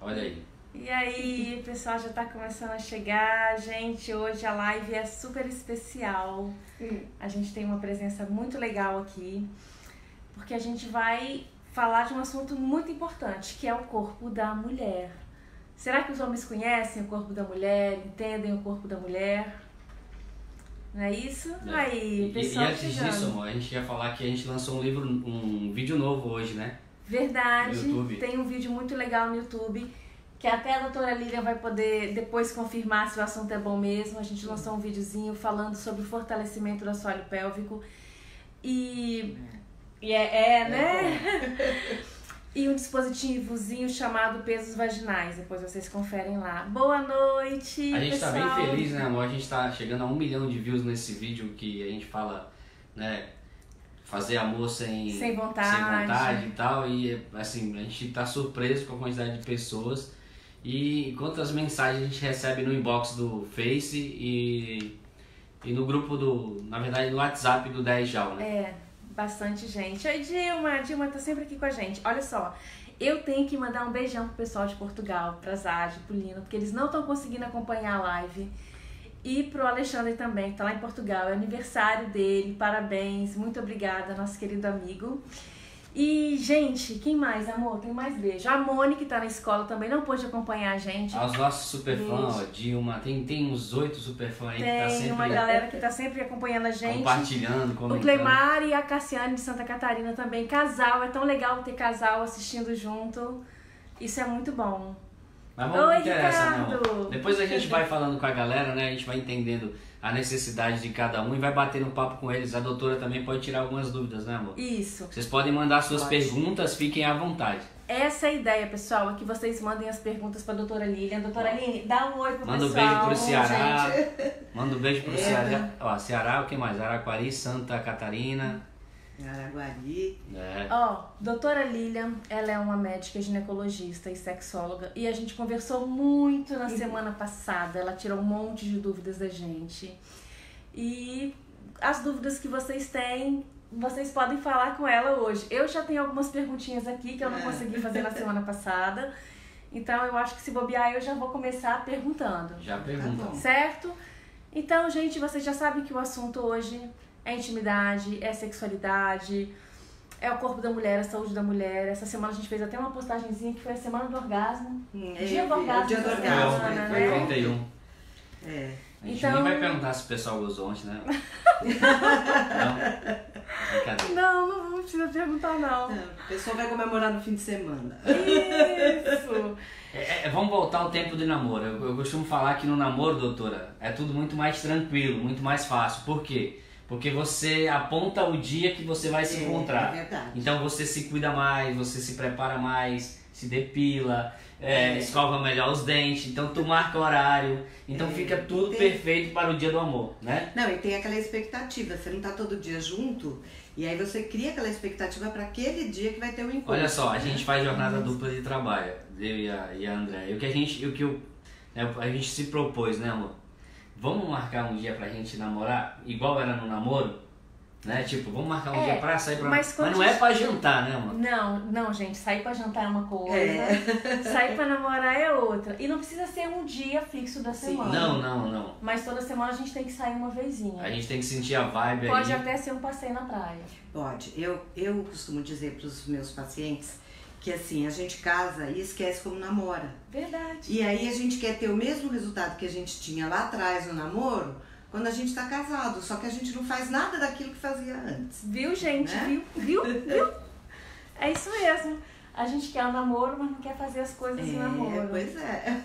Olha aí. E aí, o pessoal já tá começando a chegar. Gente, hoje a live é super especial. A gente tem uma presença muito legal aqui, porque a gente vai falar de um assunto muito importante, que é o corpo da mulher. Será que os homens conhecem o corpo da mulher, entendem o corpo da mulher? Não é isso? Aí, pessoal. E antes disso, amor, a gente ia falar que a gente lançou um vídeo novo hoje, né? Verdade, tem um vídeo muito legal no YouTube, que até a doutora Lilian vai poder depois confirmar se o assunto é bom mesmo. A gente lançou um videozinho falando sobre o fortalecimento do assoalho pélvico. Né? E um dispositivozinho chamado pesos vaginais. Depois vocês conferem lá. Boa noite, A gente pessoal. tá bem feliz, né, amor? A gente tá chegando a 1 milhão de views nesse vídeo que a gente fala, né, fazer amor sem vontade e tal. E, assim, a gente tá surpreso com a quantidade de pessoas e quantas mensagens a gente recebe no inbox do Face e no grupo na verdade, no WhatsApp do 10 Jau, né? Bastante gente. Oi, Dilma tá sempre aqui com a gente. Olha só, eu tenho que mandar um beijão pro pessoal de Portugal, pra Zade, pro Lino, porque eles não estão conseguindo acompanhar a live. E pro Alexandre também, que tá lá em Portugal. É aniversário dele, parabéns, muito obrigada, nosso querido amigo. E, gente, quem mais, amor? Tem mais beijo. A Mônica, que tá na escola, também não pôde acompanhar a gente. Aos nossos superfãs, ó, Dilma, tem uns 8 superfãs aí que tá sempre... Tem uma galera que tá sempre acompanhando a gente. Compartilhando, comentando. O Clemar e a Cassiane de Santa Catarina também. Casal, é tão legal ter casal assistindo junto. Isso é muito bom. Mas vamos Oi, interessa, Ricardo. não. Depois a gente vai falando com a galera, né? A gente vai entendendo a necessidade de cada um e vai batendo papo com eles. A doutora também pode tirar algumas dúvidas, né, amor? Isso. Vocês podem mandar suas perguntas, fiquem à vontade. Essa é a ideia, pessoal, é que vocês mandem as perguntas pra doutora Lilian. Doutora Lilian, dá um oi pro Manda pessoal. um beijo pro Ceará. Gente. Manda um beijo pro Ceará. Ó, Ceará, o que mais? Araquari, Santa Catarina. Araguari. Doutora Lilian, ela é uma médica ginecologista e sexóloga e a gente conversou muito na semana passada. Ela tirou um monte de dúvidas da gente. E as dúvidas que vocês têm, vocês podem falar com ela hoje. Eu já tenho algumas perguntinhas aqui que eu não consegui fazer na semana passada. Então eu acho que se bobear eu já vou começar perguntando. Já perguntam. Certo? Então, gente, vocês já sabem que o assunto hoje é intimidade, é sexualidade, é o corpo da mulher, a saúde da mulher. Essa semana a gente fez até uma postagenzinha que foi a semana do orgasmo. Dia do orgasmo. Dia do orgasmo, foi 31. A gente nem vai perguntar se o pessoal gozou ontem, né? Não precisa perguntar, não. O pessoal vai comemorar no fim de semana. Isso! Vamos voltar ao tempo de namoro. Eu costumo falar que no namoro, doutora, é tudo muito mais tranquilo, muito mais fácil. Por quê? Porque você aponta o dia que você vai se encontrar. É verdade. Então você se cuida mais, você se prepara mais, se depila, escova melhor os dentes, então tu marca o horário. Então fica tudo perfeito para o dia do amor, né? Não, e tem aquela expectativa, você não tá todo dia junto, e aí você cria aquela expectativa para aquele dia que vai ter o encontro. Olha só, a gente faz jornada dupla de trabalho, eu e a André. E a gente se propôs, né, amor? Vamos marcar um dia pra gente namorar, igual era no namoro, né? Tipo, vamos marcar um dia pra sair pra... Mas não é pra jantar, né, amor? Não, gente, sair pra jantar é uma coisa, sair pra namorar é outra. E não precisa ser um dia fixo da semana. Não. Mas toda semana a gente tem que sair uma vezinha. A gente tem que sentir a vibe aí. Pode até ser um passeio na praia. Pode. Eu costumo dizer pros meus pacientes que assim, a gente casa e esquece como namora. Verdade. E aí a gente quer ter o mesmo resultado que a gente tinha lá atrás no namoro, quando a gente tá casado. Só que a gente não faz nada daquilo que fazia antes. Viu, gente? Né? Viu? É isso mesmo. A gente quer o namoro, mas não quer fazer as coisas do namoro. Pois é.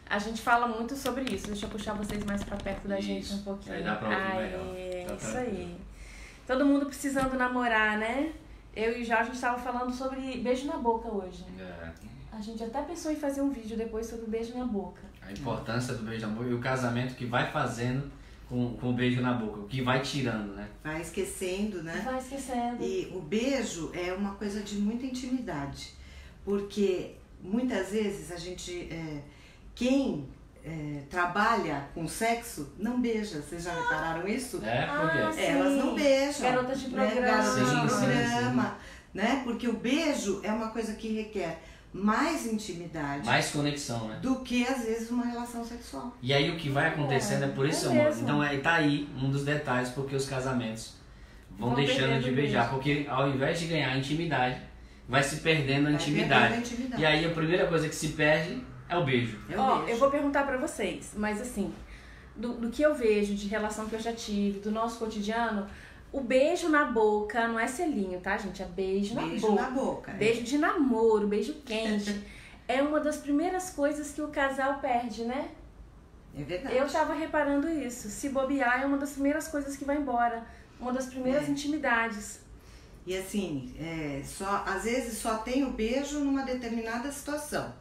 A gente fala muito sobre isso. Deixa eu puxar vocês mais pra perto da gente um pouquinho. Aí dá pra ouvir melhor. Isso aí. Todo mundo precisando namorar, né? Eu e o Jorge, a gente tava falando sobre beijo na boca hoje. A gente até pensou em fazer um vídeo depois sobre beijo na boca. A importância do beijo na boca e o casamento que vai fazendo com o beijo na boca, o que vai tirando, né? Vai esquecendo, né? Vai esquecendo. E o beijo é uma coisa de muita intimidade, porque muitas vezes a gente, quem trabalha com sexo não beija. Vocês já repararam isso? Por quê? Elas não beijam. Garotas de programa. Garotas de programa, né? Porque o beijo é uma coisa que requer mais intimidade. Mais conexão, né? Do que, às vezes, uma relação sexual. E aí o que vai acontecendo é por isso, amor. Mesmo. Então tá aí um dos detalhes porque os casamentos vão deixando de beijar. Porque ao invés de ganhar intimidade, vai se perdendo a intimidade. E aí a primeira coisa que se perde é o beijo. Eu vou perguntar pra vocês, mas assim, do que eu vejo, de relação que eu já tive, do nosso cotidiano, o beijo na boca não é selinho, tá, gente? É beijo na boca. Beijo de namoro, beijo quente. É uma das primeiras coisas que o casal perde, né? É verdade. Eu tava reparando isso. Se bobear, é uma das primeiras coisas que vai embora. Uma das primeiras intimidades. E assim, às vezes só tem o beijo numa determinada situação,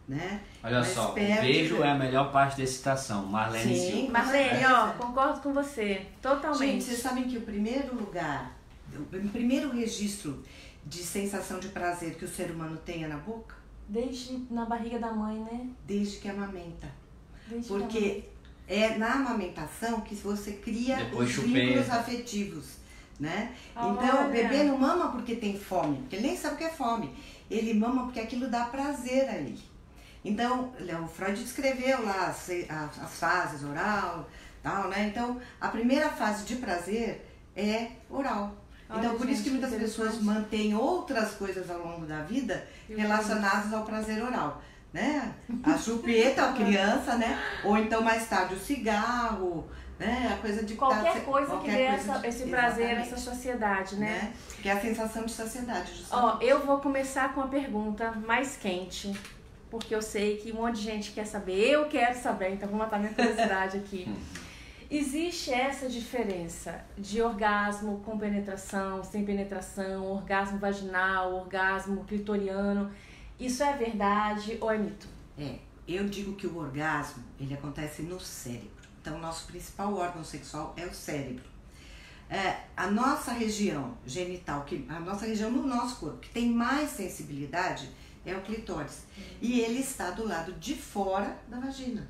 né? Olha só, o beijo é a melhor parte da excitação. Marlene Sim, Silva. Marlene, concordo com você. Totalmente. Gente, vocês sabem que o primeiro registro de sensação de prazer que o ser humano tem é na boca? Desde na barriga da mãe, né? Desde que amamenta. Porque é na amamentação que você cria os vínculos afetivos, né? Então, o bebê não mama porque tem fome, porque ele nem sabe o que é fome. Ele mama porque aquilo dá prazer a ele. Então, o Freud descreveu lá as fases oral, tal, né? Então, a primeira fase de prazer é oral. Então, por isso que muitas pessoas mantêm outras coisas ao longo da vida relacionadas ao prazer oral, né? A chupeta, a criança, né? Ou então, mais tarde, o cigarro, né? A coisa de... Qualquer coisa que dê esse prazer, essa saciedade, né? Que é a sensação de saciedade, justamente. Eu vou começar com a pergunta mais quente, porque eu sei que um monte de gente quer saber. Eu quero saber, então vou matar minha curiosidade aqui. Existe essa diferença de orgasmo com penetração, sem penetração, orgasmo vaginal, orgasmo clitoriano? Isso é verdade ou é mito? Eu digo que o orgasmo, ele acontece no cérebro. Então, o nosso principal órgão sexual é o cérebro. A nossa região genital, a nossa região no nosso corpo, que tem mais sensibilidade, é o clitóris. E ele está do lado de fora da vagina.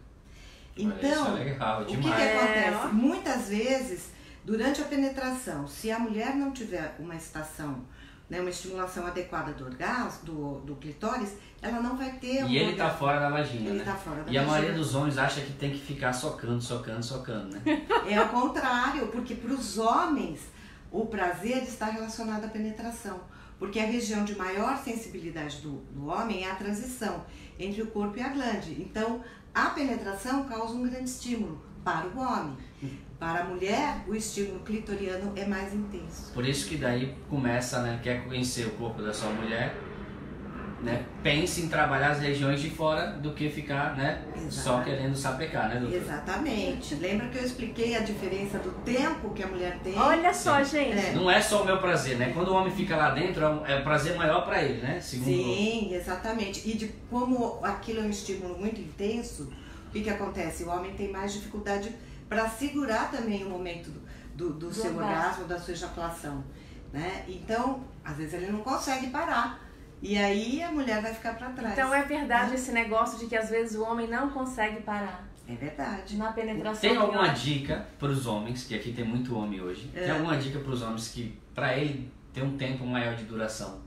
Então, o que acontece? Muitas vezes, durante a penetração, se a mulher não tiver uma excitação, né, uma estimulação adequada do orgasmo, do clitóris, ela não vai ter... E ele tá fora da vagina, né? Tá fora da vagina. A maioria dos homens acha que tem que ficar socando, né? É o contrário, porque para os homens, o prazer está relacionado à penetração. Porque a região de maior sensibilidade do homem é a transição entre o corpo e a glande. Então, a penetração causa um grande estímulo para o homem. Para a mulher, o estímulo clitoriano é mais intenso. Por isso que daí começa, né, quer conhecer o corpo da sua mulher, né, pense em trabalhar as regiões de fora do que ficar, né, só querendo sapecar, né, doutor? Exatamente. Lembra que eu expliquei a diferença do tempo que a mulher tem? Olha só, gente. Não é só o meu prazer, né? Quando o homem fica lá dentro, é um prazer maior para ele, né? Sim, exatamente. E de como aquilo é um estímulo muito intenso, o que acontece? O homem tem mais dificuldade para segurar também o momento do seu orgasmo, da sua ejaculação, né? Então, às vezes ele não consegue parar. E aí a mulher vai ficar para trás. Então é verdade esse negócio de que às vezes o homem não consegue parar. É verdade. Na penetração. Tem alguma dica para os homens, que aqui tem muito homem hoje, tem alguma dica para os homens que, para ele ter um tempo maior de duração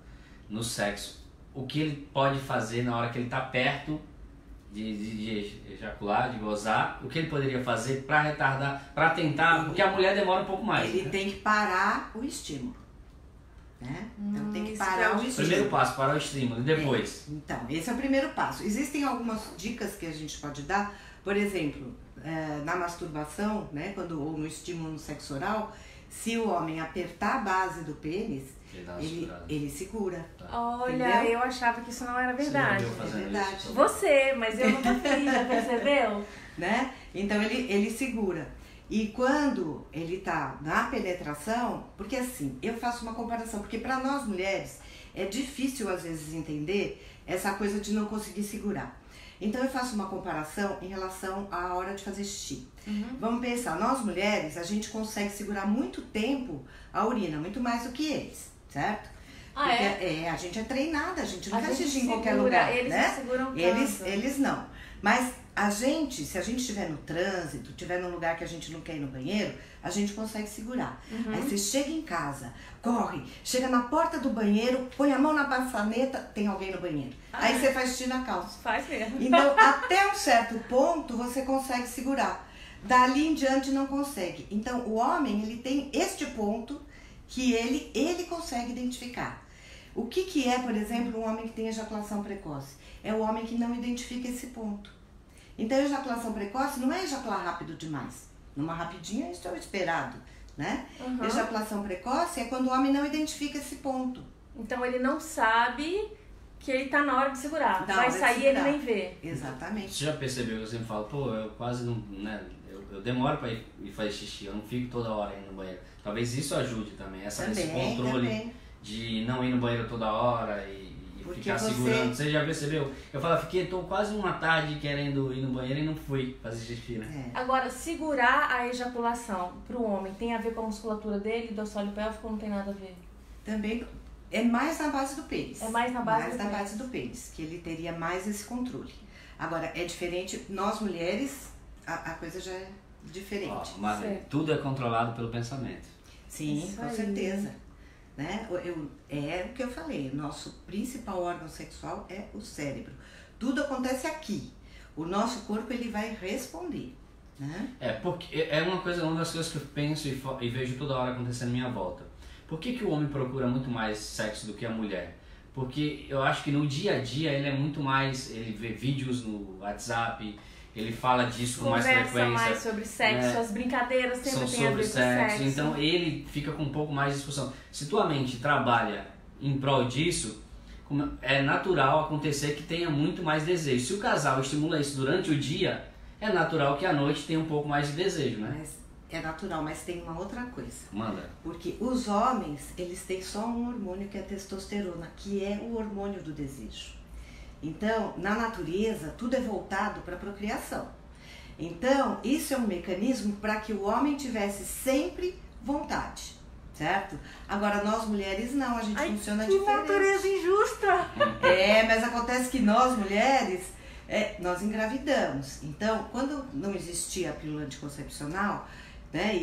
no sexo, o que ele pode fazer na hora que ele está perto de ejacular, de gozar, o que ele poderia fazer para retardar, para tentar, porque a mulher demora um pouco mais. Ele tem que parar o estímulo. Né? Então tem que parar o estímulo. Primeiro passo, parar o estímulo, e depois? Então, esse é o primeiro passo. Existem algumas dicas que a gente pode dar, por exemplo, na masturbação, né, ou no estímulo no sexo oral, se o homem apertar a base do pênis, ele segura. Olha, entendeu? Eu achava que isso não era verdade. É verdade. Você, mas eu nunca fiz, já percebeu? Né? Então ele segura. E quando ele tá na penetração, porque assim, eu faço uma comparação, porque para nós mulheres é difícil às vezes entender essa coisa de não conseguir segurar. Então eu faço uma comparação em relação à hora de fazer xixi. Vamos pensar, nós mulheres, a gente consegue segurar muito tempo a urina, muito mais do que eles, certo? Porque a gente é treinada, a gente não quer xixi em qualquer lugar. Eles né? não seguram tanto. Eles não. Mas se a gente estiver no trânsito, estiver num lugar que a gente não quer ir no banheiro, a gente consegue segurar. Aí você chega em casa, corre, chega na porta do banheiro, põe a mão na maçaneta, tem alguém no banheiro. Aí você faz xixi na calça. Faz mesmo. Então, até um certo ponto, você consegue segurar. Dali em diante não consegue. Então, o homem, ele tem este ponto que ele consegue identificar. O que é, por exemplo, um homem que tem ejaculação precoce? É o homem que não identifica esse ponto. Então, ejaculação precoce não é ejacular rápido demais. Numa rapidinha, isso é o esperado, né? Ejaculação precoce é quando o homem não identifica esse ponto. Então, ele não sabe que ele tá na hora de segurar. Vai sair, ele nem vê. Exatamente. Você já percebeu que eu sempre falo, pô, eu quase não, né, eu demoro pra ir fazer xixi, eu não fico toda hora indo no banheiro. Talvez isso ajude também, esse controle de não ir no banheiro toda hora e ficar segurando. Você já percebeu? Eu falo, tô quase uma tarde querendo ir no banheiro e não fui fazer xixi, né? Agora, segurar a ejaculação pro homem tem a ver com a musculatura dele, do assoalho pélvico, ou não tem nada a ver? Também é mais na base do pênis. É mais na base do pênis, que ele teria mais esse controle. Agora, é diferente, nós mulheres, a coisa já é diferente. Mas tudo é controlado pelo pensamento. Sim, com certeza. Né? É o que eu falei, o nosso principal órgão sexual é o cérebro. Tudo acontece aqui. O nosso corpo, ele vai responder. Né? Porque é uma das coisas que eu penso e vejo toda hora acontecendo à minha volta. Por que o homem procura muito mais sexo do que a mulher? Porque eu acho que no dia a dia ele é muito mais, ele vê vídeos no WhatsApp, ele fala disso com mais frequência. Conversa mais sobre sexo, né? As brincadeiras sempre tem a ver com sexo. Então ele fica com um pouco mais de discussão. Se tua mente trabalha em prol disso, é natural acontecer que tenha muito mais desejo. Se o casal estimula isso durante o dia, é natural que à noite tenha um pouco mais de desejo, né? É natural, mas tem uma outra coisa. Manda. Porque os homens, eles têm só um hormônio que é a testosterona, que é o hormônio do desejo. Então, na natureza, tudo é voltado para a procriação. Então, isso é um mecanismo para que o homem tivesse sempre vontade, certo? Agora, nós mulheres não, a gente funciona diferente. Que natureza injusta! Mas acontece que nós mulheres, nós engravidamos. Então, quando não existia a pílula anticoncepcional, né,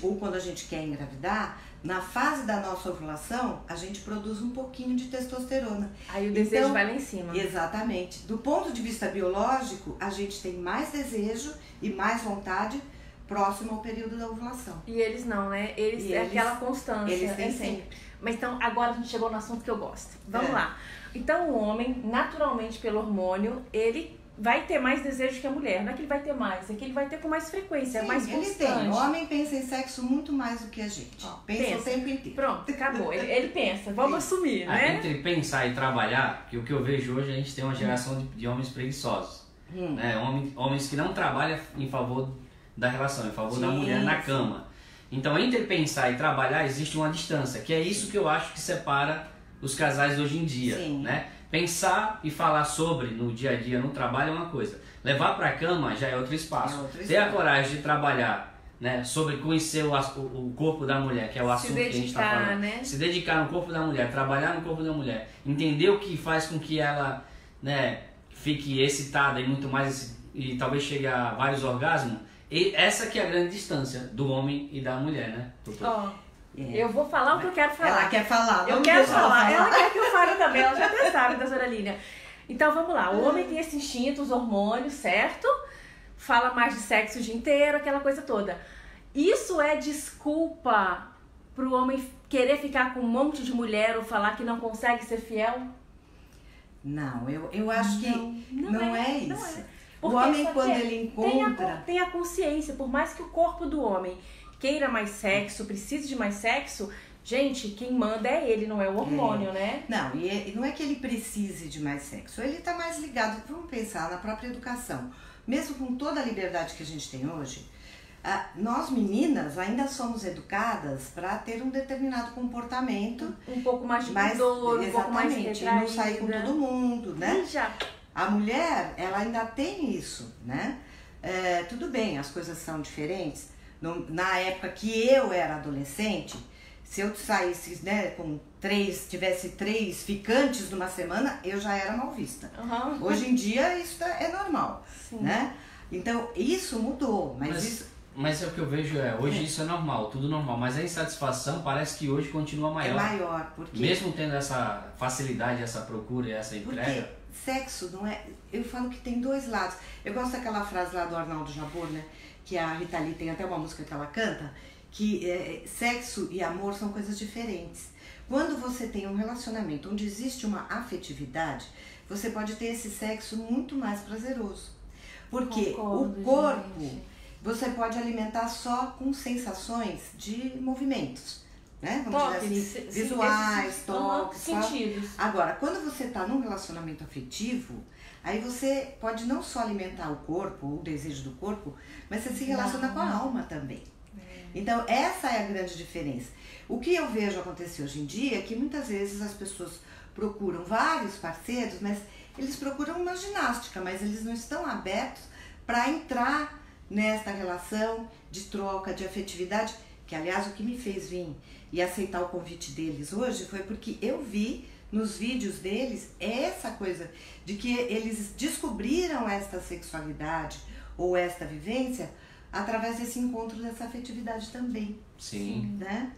ou quando a gente quer engravidar, na fase da nossa ovulação, a gente produz um pouquinho de testosterona. Aí o desejo vai lá em cima. Exatamente. Do ponto de vista biológico, a gente tem mais desejo e mais vontade próximo ao período da ovulação. E eles não, né? Eles é aquela constância. Eles têm sempre. Mas então, agora a gente chegou no assunto que eu gosto. Vamos lá. Então, o homem, naturalmente, pelo hormônio, ele vai ter mais desejo que a mulher. Não é que ele vai ter mais, é que ele vai ter com mais frequência, é mais constante. Ele tem. O homem pensa em sexo muito mais do que a gente. Pensa o tempo inteiro. Pronto, acabou. Ele pensa, vamos assumir, né? Entre pensar e trabalhar, que o que eu vejo hoje, a gente tem uma geração de homens preguiçosos. Né? Homens que não trabalham em favor da relação, em favor da mulher na cama. Então, entre pensar e trabalhar, existe uma distância, que é isso que eu acho que separa os casais hoje em dia, né? Pensar e falar sobre no dia a dia, no trabalho é uma coisa. Levar para a cama já é outro espaço. Ter a coragem de trabalhar, né, sobre conhecer o corpo da mulher, que é o assunto que a gente está falando. Né? Se dedicar no corpo da mulher, trabalhar no corpo da mulher, entender o que faz com que ela, né, fique excitada e muito mais, e talvez chegue a vários orgasmos. E essa que é a grande distância do homem e da mulher, né? Eu vou falar o que eu quero falar. Ela quer falar. Eu quero falar. Ela quer que eu fale também. Ela já até sabe, doutora Lília. Então vamos lá. O homem tem esse instinto, os hormônios, certo? Fala mais de sexo o dia inteiro, aquela coisa toda. Isso é desculpa pro homem querer ficar com um monte de mulher ou falar que não consegue ser fiel? Não, eu acho que não é isso. Não é. O homem, quando ele encontra... Tem a consciência, por mais que o corpo do homem queira mais sexo, precise de mais sexo, gente, quem manda é ele, não é o hormônio, né? Não, e não é que ele precise de mais sexo, ele tá mais ligado, vamos pensar na própria educação. Mesmo com toda a liberdade que a gente tem hoje, nós meninas ainda somos educadas para ter um determinado comportamento. Um pouco mais de pudor, um pouco mais retraída. Não sair com todo mundo, né? A mulher, ela ainda tem isso, né? Tudo bem, as coisas são diferentes. Na época que eu era adolescente, Se eu saísse, né, tivesse 3 ficantes numa semana, eu já era mal vista. Uhum. Hoje em dia isso é normal, Sim. né? Então isso mudou, mas é o que eu vejo hoje isso é normal, tudo normal, mas a insatisfação parece que hoje continua maior. É maior, porque... Mesmo tendo essa facilidade, essa procura e essa entrega... Porque sexo não é... Eu falo que tem 2 lados. Eu gosto daquela frase lá do Arnaldo Jabor, né? Que a Rita Lee tem até uma música que ela canta, que sexo e amor são coisas diferentes. Quando você tem um relacionamento onde existe uma afetividade, você pode ter esse sexo muito mais prazeroso. Porque o corpo... Gente. Você pode alimentar só com sensações de movimentos, né? Vamos dizer assim, visuais, toques, sentidos. Agora, quando você está num relacionamento afetivo, aí você pode não só alimentar o corpo, o desejo do corpo, mas você se relaciona com a alma também. Então, essa é a grande diferença. O que eu vejo acontecer hoje em dia é que muitas vezes as pessoas procuram vários parceiros, mas eles procuram uma ginástica, mas eles não estão abertos para entrar nesta relação de troca, de afetividade, que aliás o que me fez vir e aceitar o convite deles hoje foi porque eu vi nos vídeos deles essa coisa de que eles descobriram esta sexualidade ou esta vivência através desse encontro, dessa afetividade também. Sim. Né?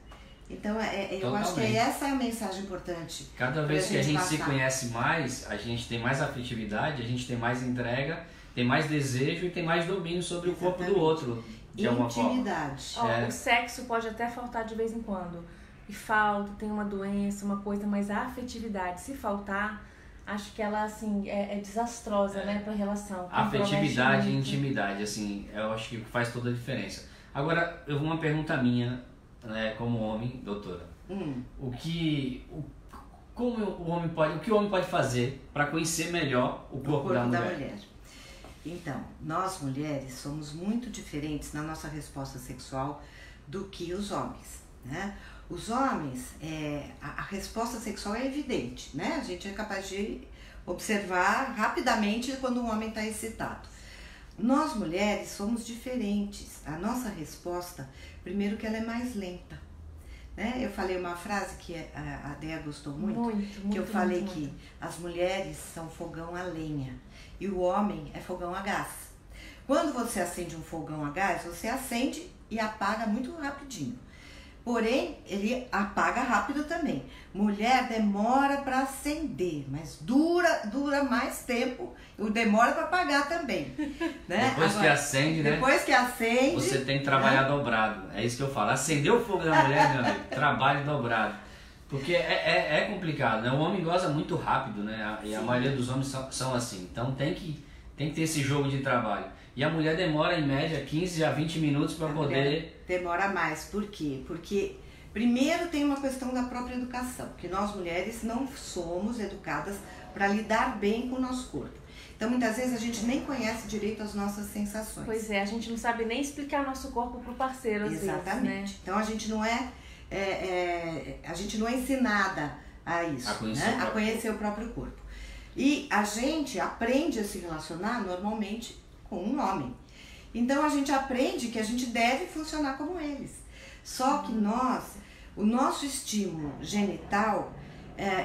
Então eu acho que essa é a mensagem importante. Cada vez que a gente se conhece mais, a gente tem mais afetividade, a gente tem mais entrega, tem mais desejo e tem mais domínio sobre o corpo do outro. De alguma forma. Intimidade. O sexo pode até faltar de vez em quando. E falta, tem uma doença, uma coisa, mas a afetividade, se faltar, acho que ela, assim, é desastrosa, né, pra relação. Afetividade e intimidade, assim, eu acho que faz toda a diferença. Agora, eu vou uma pergunta minha, né, como homem, doutora. O que o homem pode fazer para conhecer melhor o corpo da mulher? Então, nós mulheres somos muito diferentes na nossa resposta sexual do que os homens, né? Os homens, a resposta sexual é evidente, né? A gente é capaz de observar rapidamente quando um homem está excitado. Nós mulheres somos diferentes. A nossa resposta, primeiro que ela é mais lenta, né? Eu falei uma frase que a Dea gostou muito, que eu falei muito. Que as mulheres são fogão a lenha e o homem é fogão a gás. Quando você acende um fogão a gás, você acende e apaga muito rapidinho. Porém, ele apaga rápido também. Mulher demora para acender, mas dura mais tempo, demora para apagar também. Né? Depois que acende, né? Depois que acende... Você tem que trabalhar dobrado. É isso que eu falo. Acender o fogo da mulher, meu amigo, trabalho dobrado. Porque é complicado, né? O homem goza muito rápido, né? E a maioria dos homens são assim. Então tem que ter esse jogo de trabalho. E a mulher demora, em média, 15 a 20 minutos para poder... Demora mais. Por quê? Porque, primeiro, tem uma questão da própria educação. Que nós, mulheres, não somos educadas para lidar bem com o nosso corpo. Então, muitas vezes, a gente nem conhece direito as nossas sensações. Pois é, a gente não sabe nem explicar nosso corpo pro parceiro, às Exatamente. vezes, né? Então, a gente não é ensinada a isso, a conhecer o próprio corpo. E a gente aprende a se relacionar, normalmente, com um homem. Então a gente aprende que a gente deve funcionar como eles. Só que o nosso estímulo genital,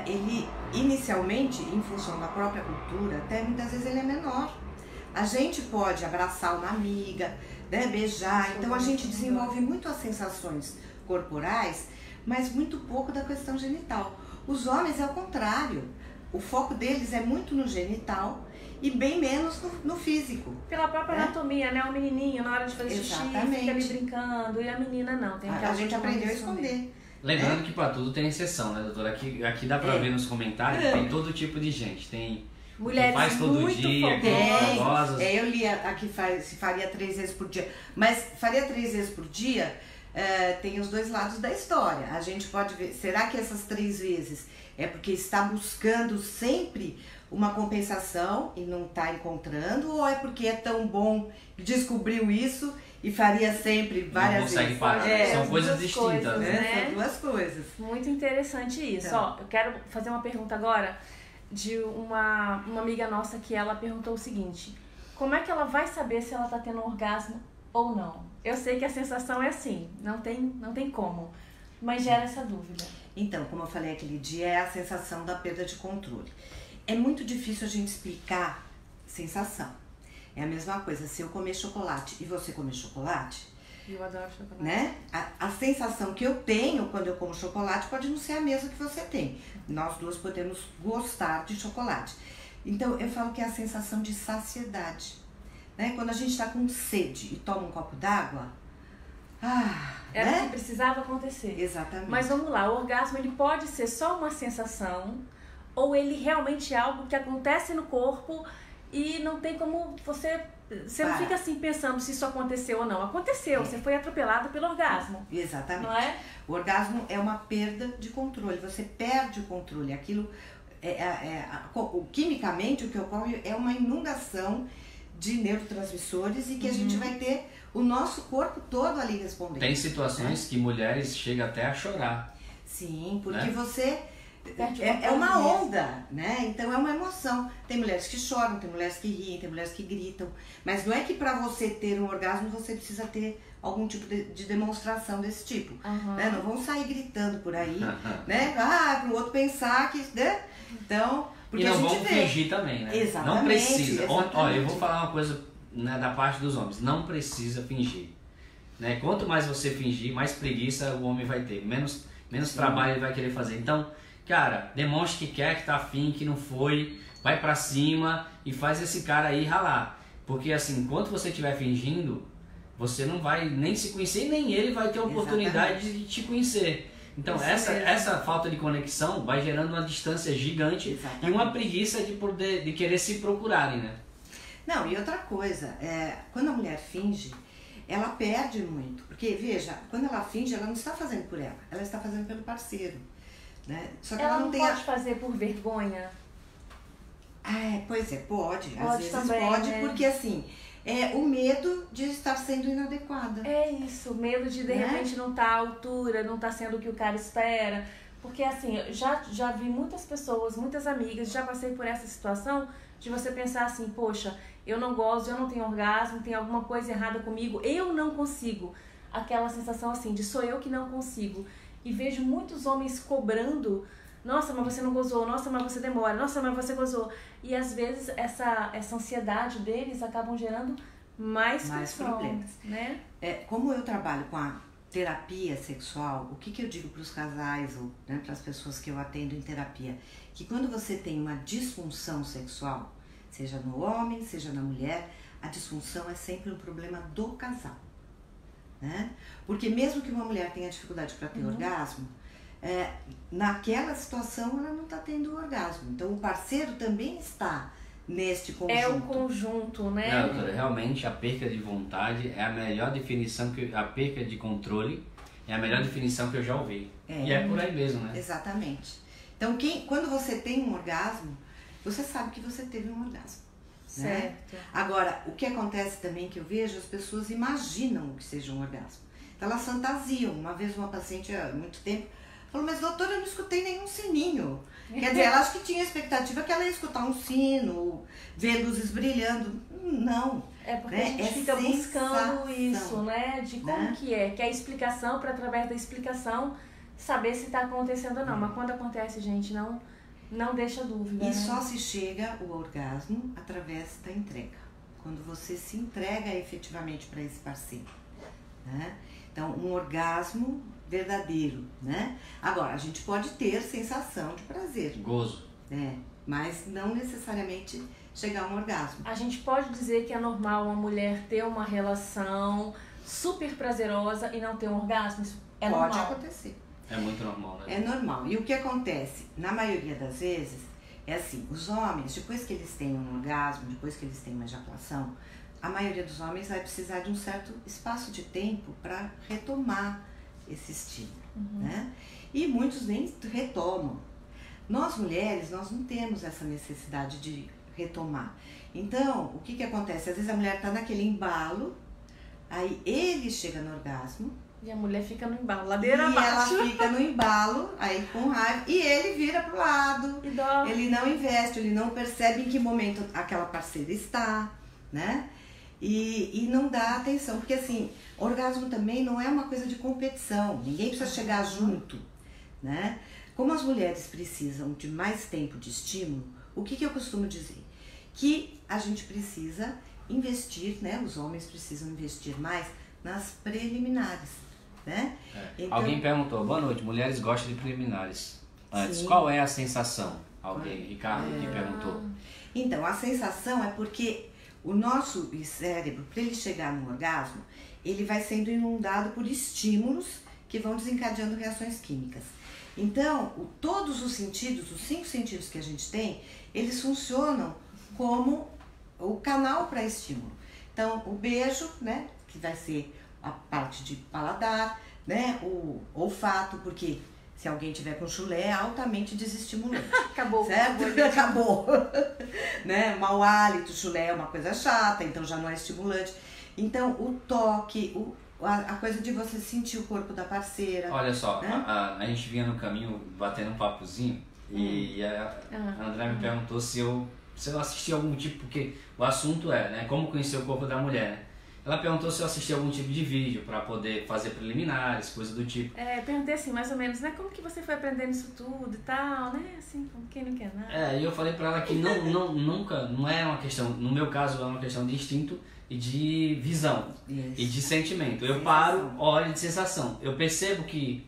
ele inicialmente, em função da própria cultura, até muitas vezes ele é menor. A gente pode abraçar uma amiga, né, beijar, então a gente desenvolve muito as sensações corporais, mas muito pouco da questão genital. Os homens é o contrário. O foco deles é muito no genital e bem menos no físico. Pela própria anatomia, né? O menininho, na hora de fazer xixi, fica ali brincando, e a menina não. Tem a gente aprendeu a esconder. Lembrando que para tudo tem exceção, né, doutora? Aqui dá para ver nos comentários, tem todo tipo de gente. Tem mulheres que faz todo dia, fogosas. Eu li aqui se faria 3 vezes por dia. Mas faria 3 vezes por dia, tem os dois lados da história. A gente pode ver, será que essas 3 vezes é porque está buscando sempre uma compensação e não está encontrando, ou é porque é tão bom que descobriu isso e faria sempre várias vezes? Parar. São coisas distintas, né? São duas coisas. Muito interessante isso. Então. Ó, eu quero fazer uma pergunta agora de uma amiga nossa que ela perguntou o seguinte: como é que ela vai saber se ela está tendo um orgasmo ou não? Eu sei que a sensação é assim, não tem como. Mas gera essa dúvida. Então, como eu falei aquele dia, é a sensação da perda de controle. É muito difícil a gente explicar sensação. É a mesma coisa, se eu comer chocolate e você comer chocolate... Eu adoro chocolate. Né? A sensação que eu tenho quando eu como chocolate pode não ser a mesma que você tem. Nós duas podemos gostar de chocolate. Então, eu falo que é a sensação de saciedade. Né? Quando a gente está com sede e toma um copo d'água... Era né? o que precisava acontecer. Exatamente. Mas vamos lá, o orgasmo ele pode ser só uma sensação ou ele realmente é algo que acontece no corpo e não tem como você não fica assim pensando se isso aconteceu ou não. Aconteceu, você foi atropelado pelo orgasmo. Exatamente. Não é? O orgasmo é uma perda de controle, você perde o controle. Aquilo, quimicamente, o que ocorre é uma inundação de neurotransmissores e que a gente vai ter o nosso corpo todo ali respondendo. Tem situações que mulheres chegam até a chorar. Sim, porque né? você... É uma onda, né? Então é uma emoção. Tem mulheres que choram, tem mulheres que riem, tem mulheres que gritam. Mas não é que pra você ter um orgasmo você precisa ter algum tipo de demonstração desse tipo. Né? Não vão sair gritando por aí, né? Pro outro pensar que... Né? Então, porque e não a gente vão fingir também, né? Exatamente. Não precisa. Exatamente. Olha, eu vou falar uma coisa, né, da parte dos homens. Não precisa fingir. Né? Quanto mais você fingir, mais preguiça o homem vai ter. Menos trabalho ele vai querer fazer. Então... Cara, demonstre que quer, que tá afim, que não foi, vai pra cima e faz esse cara aí ralar. Porque assim, enquanto você estiver fingindo, você não vai nem se conhecer e nem ele vai ter a oportunidade de te conhecer. Então essa falta de conexão vai gerando uma distância gigante e uma preguiça de querer se procurarem, né? Não, e outra coisa, quando a mulher finge, ela perde muito. Porque, veja, quando ela finge, ela não está fazendo por ela está fazendo pelo parceiro. Né? Só que ela não pode fazer por vergonha? Pois pode. Às vezes também, pode, né? Porque assim, o medo de estar sendo inadequada. É isso, medo de repente não estar à altura, não estar sendo o que o cara espera. Porque assim, eu já vi muitas pessoas, muitas amigas, já passei por essa situação de você pensar assim, poxa, eu não gosto, eu não tenho orgasmo, tem alguma coisa errada comigo, eu não consigo. Aquela sensação assim, de sou eu que não consigo. E vejo muitos homens cobrando, nossa, mas você não gozou, nossa, mas você demora, nossa, mas você gozou. E às vezes essa ansiedade deles acabam gerando mais problemas, né? Como eu trabalho com a terapia sexual, o que eu digo para os casais ou, né, para as pessoas que eu atendo em terapia? Que quando você tem uma disfunção sexual, seja no homem, seja na mulher, a disfunção é sempre um problema do casal. Né? Porque mesmo que uma mulher tenha dificuldade para ter orgasmo, naquela situação ela não está tendo orgasmo. Então o parceiro também está neste conjunto. É o conjunto, né? Não, doutora, realmente a perca de vontade é a melhor definição, a perca de controle é a melhor definição que eu já ouvi. E é por aí mesmo, né? Exatamente. Então quando você tem um orgasmo, você sabe que você teve um orgasmo. Certo. Né? Agora, o que acontece também que eu vejo, as pessoas imaginam o que seja um orgasmo. Então elas fantasiam. Uma vez uma paciente há muito tempo falou, mas doutora, eu não escutei nenhum sininho. Quer dizer, ela acho que tinha a expectativa que ela ia escutar um sino, ver luzes brilhando. Não. É porque a gente fica buscando isso, né? De como que é a explicação, para através da explicação saber se está acontecendo ou não. Mas quando acontece, gente, não deixa dúvida. E só se chega ao orgasmo através da entrega. Quando você se entrega efetivamente para esse parceiro. Né? Então, um orgasmo verdadeiro. Né? Agora, a gente pode ter sensação de prazer. Gozo. Mas não necessariamente chegar a um orgasmo. A gente pode dizer que é normal uma mulher ter uma relação super prazerosa e não ter um orgasmo? Isso é normal. Pode acontecer. É muito normal, né? É normal. E o que acontece? Na maioria das vezes, é assim, os homens, depois que eles têm um orgasmo, depois que eles têm uma ejaculação, a maioria dos homens vai precisar de um certo espaço de tempo para retomar esse estímulo, né? E muitos nem retomam. Nós mulheres, nós não temos essa necessidade de retomar. Então, o que acontece? Às vezes a mulher está naquele embalo, aí ele chega no orgasmo, e a mulher fica no embalo, ladeira abaixo. E ela fica no embalo, aí com raiva, e ele vira pro lado. Ele não investe, ele não percebe em que momento aquela parceira está, né? e não dá atenção, porque assim, orgasmo também não é uma coisa de competição, ninguém precisa chegar junto, né? Como as mulheres precisam de mais tempo de estímulo, o que eu costumo dizer? Que a gente precisa investir, né? Os homens precisam investir mais nas preliminares, né? Então, alguém perguntou, boa noite, mulheres gostam de preliminares. Antes, sim. Qual é a sensação? Ricardo que perguntou. Então, a sensação é porque o nosso cérebro, para ele chegar no orgasmo, ele vai sendo inundado por estímulos que vão desencadeando reações químicas. Então, todos os sentidos, os 5 sentidos que a gente tem, eles funcionam como o canal para estímulo. Então, o beijo, né, que vai ser a parte de paladar, né, o olfato, porque se alguém tiver com chulé, é altamente desestimulante. Acabou. Certo? Acabou. Né? Mau hálito, chulé é uma coisa chata, então já não é estimulante. Então, o toque, a coisa de você sentir o corpo da parceira. Olha só, né? a gente vinha no caminho batendo um papozinho e a André me perguntou se eu assisti algum tipo, porque o assunto é, né, como conhecer o corpo da mulher, né? Ela perguntou se eu assisti algum tipo de vídeo para poder fazer preliminares, coisa do tipo. Perguntei assim, mais ou menos, né? Como que você foi aprendendo isso tudo e tal, né? Assim, como quem não quer nada. E eu falei para ela que não é uma questão, no meu caso é uma questão de instinto e de visão e de sentimento. Eu paro, olho de sensação. Eu percebo que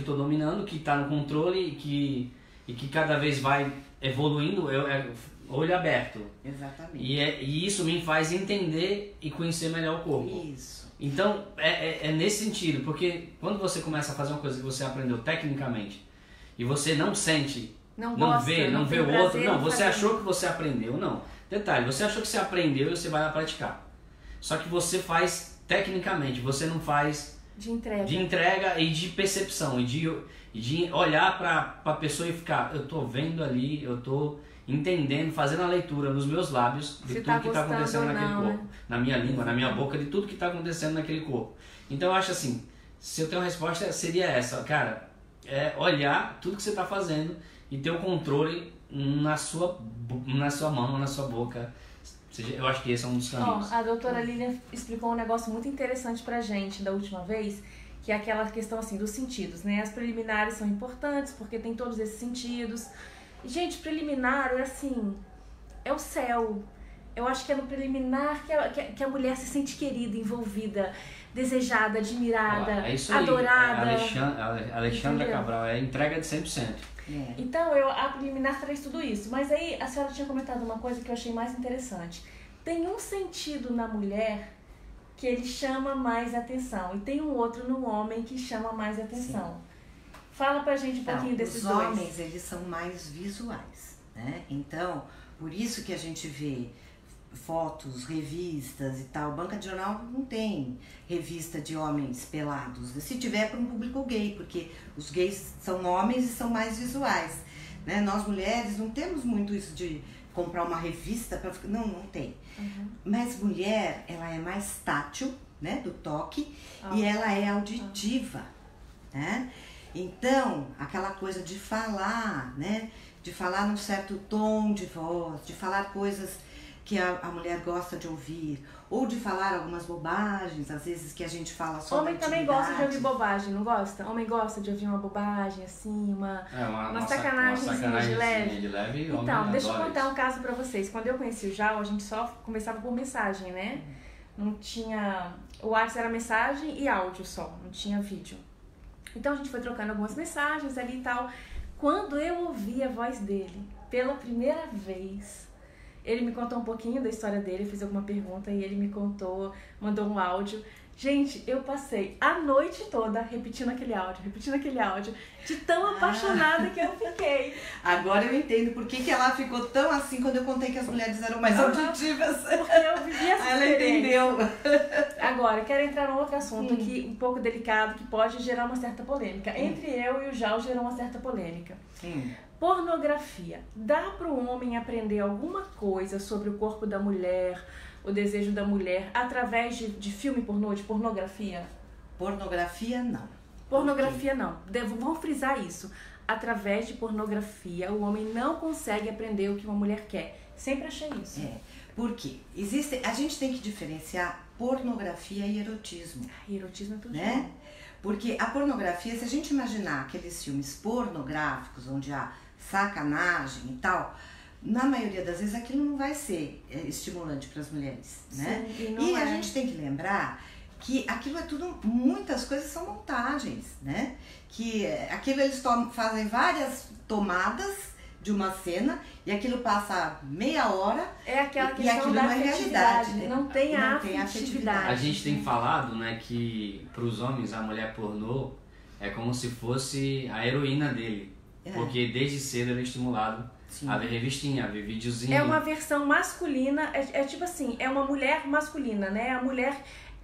tô dominando, que tá no controle e que cada vez vai evoluindo, olho aberto. Exatamente. E isso me faz entender e conhecer melhor o corpo. Isso. Então, é nesse sentido, porque quando você começa a fazer uma coisa que você aprendeu tecnicamente e você não sente, não vê o outro, você achou que você aprendeu, não. Detalhe, você achou que você aprendeu e você vai lá praticar. Só que você faz tecnicamente, você não faz de entrega e de percepção, e de olhar para a pessoa e ficar, eu tô vendo ali, eu tô entendendo, fazendo a leitura nos meus lábios de tudo que está acontecendo naquele corpo, né? Na minha língua, na minha boca, de tudo que está acontecendo naquele corpo. Então eu acho assim, se eu tenho uma resposta, seria essa, cara, olhar tudo que você está fazendo e ter o controle na sua mão, na sua boca. Eu acho que esse é um dos caminhos. A doutora Lilian explicou um negócio muito interessante pra gente da última vez, que é aquela questão assim dos sentidos, né? As preliminares são importantes porque tem todos esses sentidos. Gente, preliminar é assim, é o céu. Eu acho que é no preliminar que a mulher se sente querida, envolvida, desejada, admirada, adorada. Alexandra Cabral, é entrega de 100%. Então, a preliminar traz tudo isso. Mas aí a senhora tinha comentado uma coisa que eu achei mais interessante. Tem um sentido na mulher que ele chama mais atenção e tem um outro no homem que chama mais atenção. Sim. Fala pra gente um pouquinho desses dois. Os homens, eles são mais visuais, né? Então, por isso que a gente vê fotos, revistas e tal. Banca de jornal não tem revista de homens pelados. Se tiver, é para um público gay, porque os gays são homens e são mais visuais, né? Nós mulheres não temos muito isso de comprar uma revista para ficar... Não tem. Uhum. Mas mulher, ela é mais tátil, né? Do toque, e ela é auditiva, né? Então, aquela coisa de falar, né? De falar num certo tom de voz, de falar coisas que a mulher gosta de ouvir, ou de falar algumas bobagens, às vezes que a gente fala só Homem também gosta de ouvir bobagem, não gosta? Homem gosta de ouvir uma bobagem, assim, uma sacanagemzinha de leve. Então, deixa eu contar um caso pra vocês. Quando eu conheci o Jal, a gente só conversava por mensagem, né? Não tinha... O WhatsApp era mensagem e áudio só, não tinha vídeo. Então a gente foi trocando algumas mensagens ali e tal. Quando eu ouvi a voz dele, pela primeira vez... Ele me contou um pouquinho da história dele, eu fiz alguma pergunta e ele me contou, mandou um áudio. Gente, eu passei a noite toda repetindo aquele áudio, de tão apaixonada que eu fiquei. Agora eu entendo por que ela ficou tão assim quando eu contei que as mulheres eram mais auditivas. Porque eu vivi essa Ela entendeu. Agora, quero entrar num outro assunto aqui, um pouco delicado, que pode gerar uma certa polêmica. Entre eu e o Jal gerou uma certa polêmica. Pornografia. Dá para o homem aprender alguma coisa sobre o corpo da mulher, o desejo da mulher, através de filme pornô, de pornografia? Pornografia, não. Pornografia, não. Vamos frisar isso. Através de pornografia, o homem não consegue aprender o que uma mulher quer, Sempre achei isso. Porque a gente tem que diferenciar pornografia e erotismo. Erotismo é tudo, né? Porque a pornografia, se a gente imaginar aqueles filmes pornográficos onde há sacanagem e tal, na maioria das vezes aquilo não vai ser estimulante para as mulheres, né? Sim, e a gente tem que lembrar que aquilo é tudo, muitas coisas são montagens, né? Que aquilo eles fazem várias tomadas de uma cena e aquilo passa meia hora aquela questão e aquilo da não é realidade. Não tem a afetividade. A gente tem falado, né, que para os homens a mulher pornô é como se fosse a heroína dele. Porque desde cedo ele é estimulado a ver revistinha, a ver videozinho. É uma versão masculina, tipo assim, é uma mulher masculina, né?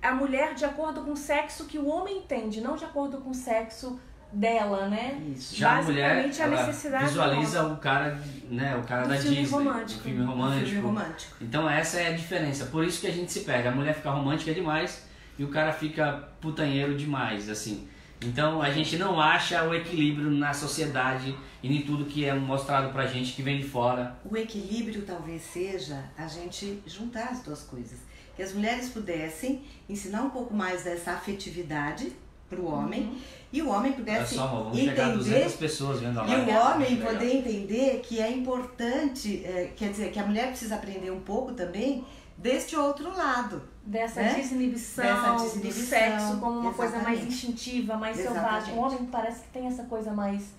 A mulher de acordo com o sexo que o homem entende, não de acordo com o sexo dela, né? Isso. Já a mulher, a necessidade visualiza o cara, né, o cara da Disney, o filme romântico. Então essa é a diferença. Por isso que a gente se perde. A mulher fica romântica demais e o cara fica putanheiro demais, assim. Então a gente não acha o equilíbrio na sociedade e em tudo que é mostrado pra gente que vem de fora. O equilíbrio talvez seja a gente juntar as duas coisas. Que as mulheres pudessem ensinar um pouco mais dessa afetividade pro homem e o homem pudesse vamos entender, chegar a 200 pessoas vendo a live. E o homem poder entender que é importante, quer dizer, que a mulher precisa aprender um pouco também deste outro lado. Dessa desinibição do sexo como uma coisa mais instintiva, mais selvagem. O homem parece que tem essa coisa mais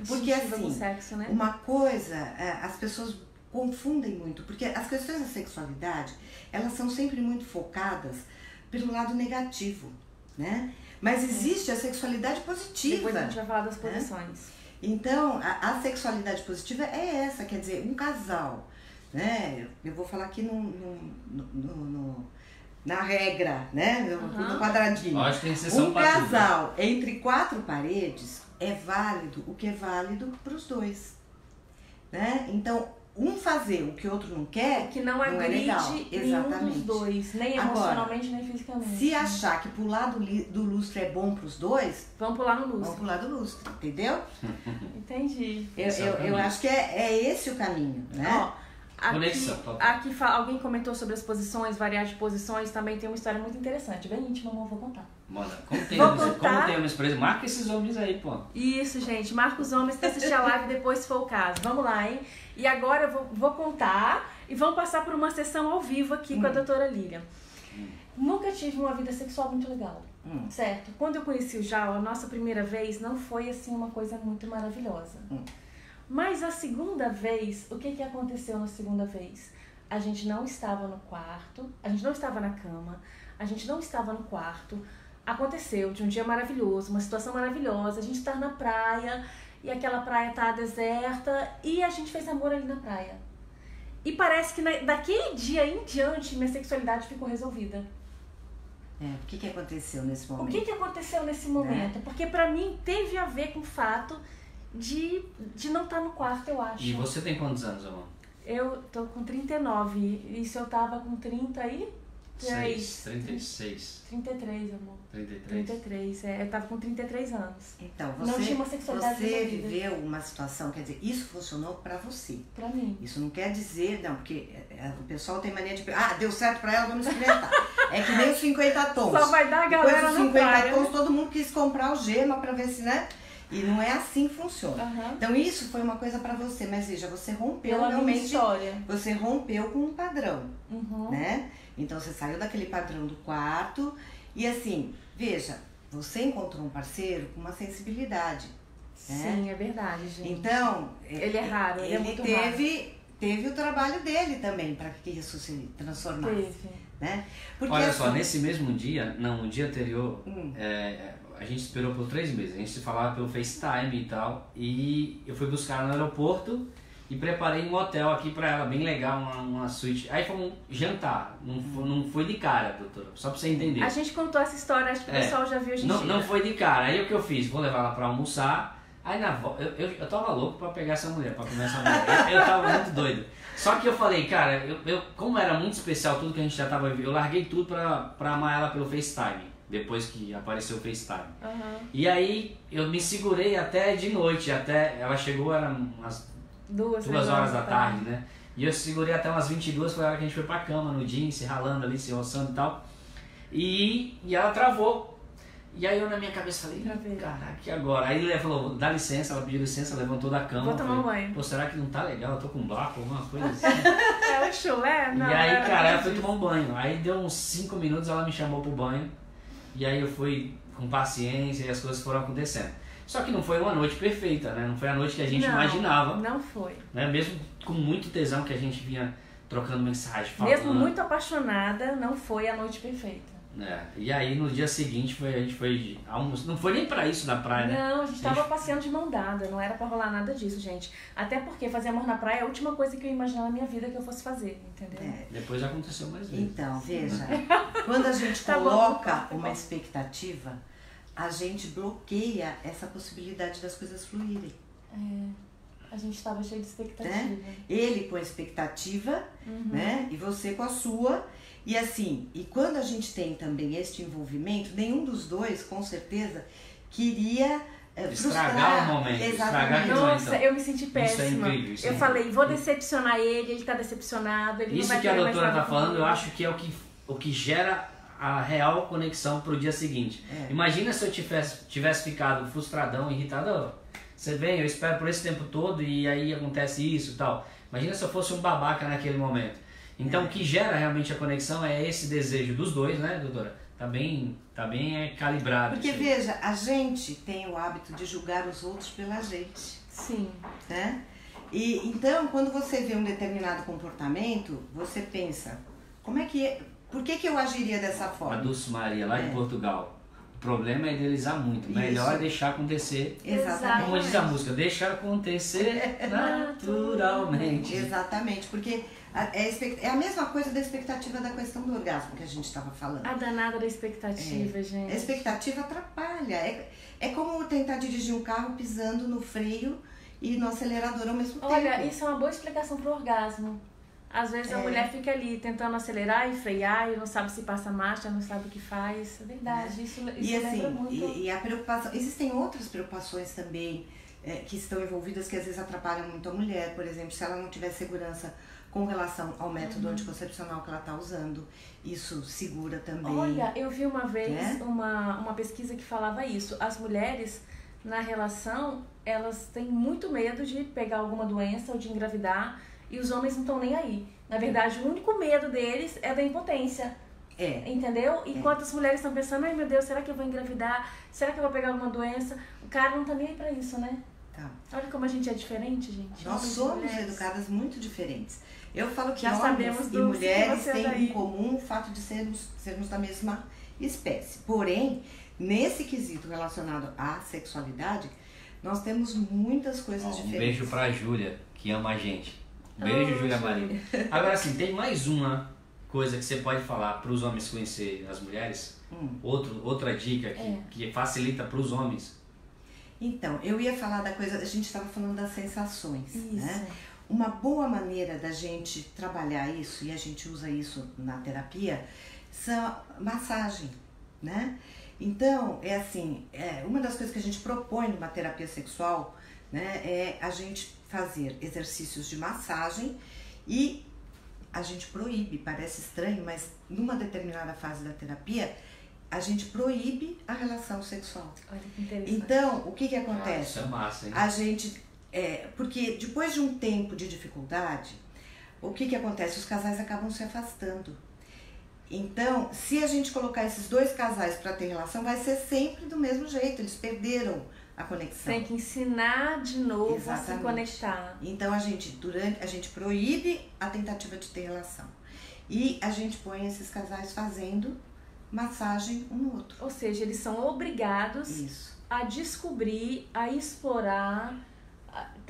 porque assim, do sexo, né? Uma coisa, as pessoas confundem muito, porque as questões da sexualidade, elas são sempre muito focadas pelo lado negativo, né? Mas existe a sexualidade positiva. Depois a gente vai falar das posições. Então, a sexualidade positiva é essa, quer dizer, um casal, né? Eu vou falar aqui na regra, né? No quadradinho. Acho que tem exceção um casal entre 4 paredes é válido o que é válido para os dois, né? Então, um fazer o que o outro não quer, que não agride nenhum dos dois, nem emocionalmente, nem fisicamente. Se achar que pular do lustre é bom para os dois, vamos pular no lustre. Vamos pular do lustre, entendeu? Entendi. Eu acho que é esse o caminho, né? Ó, aqui alguém comentou sobre as posições, variar de posições, também tem uma história muito interessante, bem íntima, amor, vou contar. Manda, como tem homens presos, marca esses homens aí, pô. Isso, gente, marca os homens pra assistir a live depois, se for o caso. Vamos lá, hein? E agora eu vou contar e vamos passar por uma sessão ao vivo aqui com a doutora Lilian. Nunca tive uma vida sexual muito legal, certo? Quando eu conheci o Jal, a nossa primeira vez não foi assim uma coisa muito maravilhosa. Mas a segunda vez, o que aconteceu na segunda vez? A gente não estava no quarto, a gente não estava na cama, a gente não estava no quarto. Aconteceu de um dia maravilhoso, uma situação maravilhosa, a gente tá na praia e aquela praia tá deserta e a gente fez amor ali na praia. E parece que daquele dia em diante minha sexualidade ficou resolvida. O que aconteceu nesse momento? O que aconteceu nesse momento? Porque pra mim teve a ver com o fato de não estar no quarto, eu acho. E você tem quantos anos, amor? Eu tô com 39, e se eu tava com 33? 36. 33, amor. 33, eu tava com 33 anos. Então, não tinha uma sexualidade você viveu uma situação, quer dizer, isso funcionou pra você. Pra mim. Isso não quer dizer, não, porque o pessoal tem mania de... deu certo pra ela, vamos experimentar. É que nem os 50 tons. Só vai dar a galera depois dos 50 tons, todo mundo quis comprar o gema pra ver se, né? E não é assim que funciona. Então isso foi uma coisa pra você, mas veja, você rompeu realmente... história. Você rompeu com um padrão, né? Então você saiu daquele padrão do quarto e assim, veja, você encontrou um parceiro com uma sensibilidade. Sim, né? É verdade, gente. Então, ele é raro, ele é muito raro. Teve o trabalho dele também para que isso se transformasse. Teve. Né? Porque, olha só, nesse mesmo dia, no dia anterior, a gente esperou por 3 meses. A gente se falava pelo FaceTime e tal. E eu fui buscar ela no aeroporto e preparei um hotel aqui pra ela, bem legal, uma suíte. Aí fomos jantar. Não foi de cara, doutora, só pra você entender. A gente contou essa história, acho que o pessoal já viu a gente. Não foi de cara. Aí o que eu fiz? Vou levar ela pra almoçar. Aí na volta, eu tava louco pra pegar essa mulher, pra comer essa mulher. Eu tava muito doido. Só que eu falei, cara, como era muito especial tudo que a gente já tava vivendo, eu larguei tudo pra amar ela pelo FaceTime. Depois que apareceu o FaceTime. E aí eu me segurei até de noite, até ela chegou, eram umas 2 horas da tarde, né? E eu segurei até umas 22, foi a hora que a gente foi pra cama, no jeans, se ralando ali, se roçando e tal. E ela travou. E aí eu na minha cabeça falei, caraca, e agora? Aí ela falou, dá licença, ela pediu licença, levantou da cama. Vou tomar um banho. Pô, será que não tá legal? Eu tô com baco, alguma coisa assim. É o chulé? Não, e aí, cara, ela foi tomar um banho. Aí deu uns 5 minutos, ela me chamou pro banho. E aí eu fui com paciência e as coisas foram acontecendo. Só que não foi uma noite perfeita, né? Não foi a noite que a gente imaginava. Não foi. Né? Mesmo com muito tesão que a gente vinha trocando mensagem, falando. Mesmo muito apaixonada, não foi a noite perfeita. E aí no dia seguinte a gente foi almoçar. Não foi nem pra isso na praia, né? Não, a gente tava passeando de mão dada, não era pra rolar nada disso, gente. Até porque fazer amor na praia é a última coisa que eu imaginava na minha vida que eu fosse fazer, entendeu? Depois aconteceu mais vezes. Então, veja, quando a gente coloca uma expectativa, a gente bloqueia essa possibilidade das coisas fluírem. A gente tava cheio de expectativa. Né? Ele com a expectativa, né? E você com a sua. E assim, e quando a gente tem também este envolvimento, nenhum dos dois, com certeza, queria estragar o momento. Estragar aquele momento. Nossa, eu me senti péssima. Isso é incrível. Eu falei, vou decepcionar ele tá decepcionado, ele isso não vai que a doutora tá falando, comigo. eu acho que é o que gera a real conexão pro dia seguinte. Imagina se eu tivesse ficado frustradão, irritado. Você vem, eu espero por esse tempo todo e aí acontece isso e tal. Imagina se eu fosse um babaca naquele momento. Então o que gera realmente a conexão é esse desejo dos dois, né, doutora? Tá bem calibrado. Porque veja, a gente tem o hábito de julgar os outros pela gente. Sim. Né? E então, quando você vê um determinado comportamento, você pensa, por que eu agiria dessa forma? A Dulce Maria, lá de Portugal. O problema é idealizar muito. Melhor é deixar acontecer. Exatamente. Como diz a música, deixar acontecer naturalmente. Exatamente, porque é a mesma coisa da expectativa da questão do orgasmo que a gente estava falando. A danada da expectativa, gente. A expectativa atrapalha. É como tentar dirigir um carro pisando no freio e no acelerador ao mesmo tempo. Olha, isso é uma boa explicação pro orgasmo. Às vezes a mulher fica ali tentando acelerar e frear e não sabe se passa marcha, não sabe o que faz. É verdade, isso e assim, lembra muito. E a preocupação, existem outras preocupações também que estão envolvidas que às vezes atrapalham muito a mulher. Por exemplo, se ela não tiver segurança com relação ao método anticoncepcional que ela está usando, isso segura também. Olha, eu vi uma vez uma pesquisa que falava isso. As mulheres na relação, elas têm muito medo de pegar alguma doença ou de engravidar. E os homens não estão nem aí. Na verdade, o único medo deles é da impotência. Entendeu? Enquanto as mulheres estão pensando, ai meu Deus, será que eu vou engravidar? Será que eu vou pegar alguma doença? O cara não tá nem aí pra isso, né? Tá. Olha como a gente é diferente, gente. Nós somos educadas muito diferentes. Eu falo que já homens e mulheres têm em comum o fato de sermos da mesma espécie. Porém, nesse quesito relacionado à sexualidade, nós temos muitas coisas diferentes. Um beijo pra Júlia, que ama a gente. Beijo, Júlia Maria. Agora sim, tem mais uma coisa que você pode falar para os homens conhecerem as mulheres? Outra dica que facilita para os homens? Então, eu ia falar da coisa, a gente estava falando das sensações. Né? Uma boa maneira da gente trabalhar isso, e a gente usa isso na terapia, são massagem. Né? Então, é assim, uma das coisas que a gente propõe numa terapia sexual, né, é a gente fazer exercícios de massagem e a gente proíbe, parece estranho, mas numa determinada fase da terapia, a gente proíbe a relação sexual. Olha que interessante. Então, o que acontece? Isso é massa, hein? A gente, porque depois de um tempo de dificuldade, o que acontece? Os casais acabam se afastando. Então, se a gente colocar esses dois casais para ter relação, vai ser sempre do mesmo jeito, eles perderam a conexão. Tem que ensinar de novo a se conectar. Então a gente proíbe a tentativa de ter relação. E a gente põe esses casais fazendo massagem um no outro. Ou seja, eles são obrigados a descobrir, a explorar.